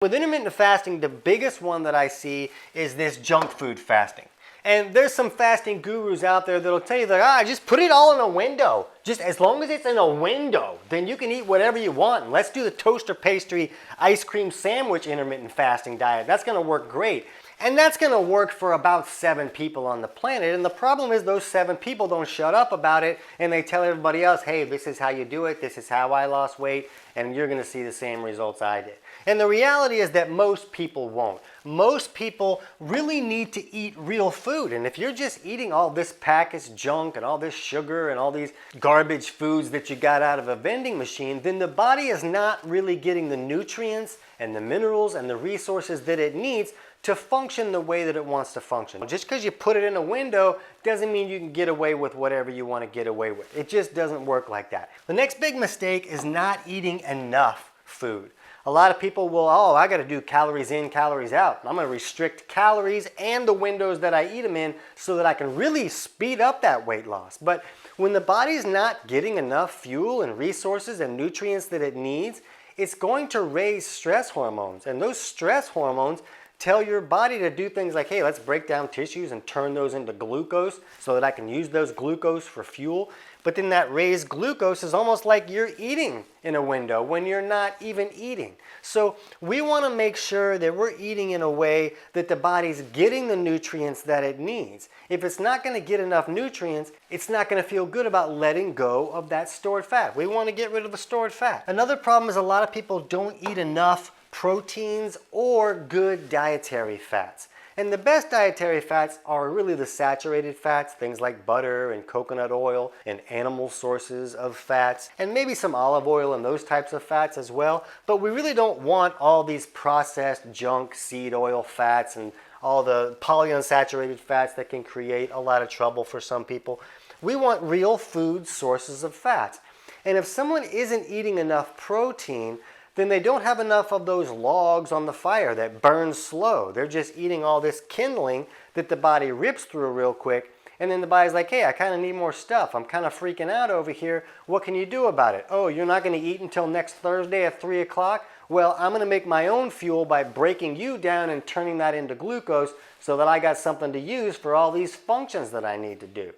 With intermittent fasting, the biggest one that I see is this junk food fasting. And there's some fasting gurus out there that'll tell you that, just put it all in a window. Just as long as it's in a window, then you can eat whatever you want. And let's do the toaster pastry ice cream sandwich intermittent fasting diet. That's going to work great. And that's going to work for about 7 people on the planet. And the problem is those 7 people don't shut up about it, and they tell everybody else, hey, this is how you do it, this is how I lost weight, and you're going to see the same results I did. And the reality is that most people won't. Most people really need to eat real food. And if you're just eating all this packaged junk and all this sugar and all these garbage foods that you got out of a vending machine, then the body is not really getting the nutrients and the minerals and the resources that it needs to function the way that it wants to function. Just because you put it in a window doesn't mean you can get away with whatever you want to get away with. It just doesn't work like that. The next big mistake is not eating enough food. A lot of people will, I got to do calories in, calories out. I'm going to restrict calories and the windows that I eat them in so that I can really speed up that weight loss. But when the body's not getting enough fuel and resources and nutrients that it needs, it's going to raise stress hormones. And those stress hormones tell your body to do things like, hey, let's break down tissues and turn those into glucose so that I can use those glucose for fuel. But then that raised glucose is almost like you're eating in a window when you're not even eating. So we want to make sure that we're eating in a way that the body's getting the nutrients that it needs. If it's not going to get enough nutrients, it's not going to feel good about letting go of that stored fat. We want to get rid of the stored fat. Another problem is a lot of people don't eat enough proteins or good dietary fats. And the best dietary fats are really the saturated fats, things like butter and coconut oil and animal sources of fats, and maybe some olive oil and those types of fats as well. But we really don't want all these processed junk seed oil fats and all the polyunsaturated fats that can create a lot of trouble for some people. We want real food sources of fats. And if someone isn't eating enough protein, then they don't have enough of those logs on the fire that burn slow. They're just eating all this kindling that the body rips through real quick, and then the body's like, hey, I kind of need more stuff. I'm kind of freaking out over here. What can you do about it? Oh, you're not going to eat until next Thursday at 3 o'clock? Well, I'm going to make my own fuel by breaking you down and turning that into glucose so that I got something to use for all these functions that I need to do.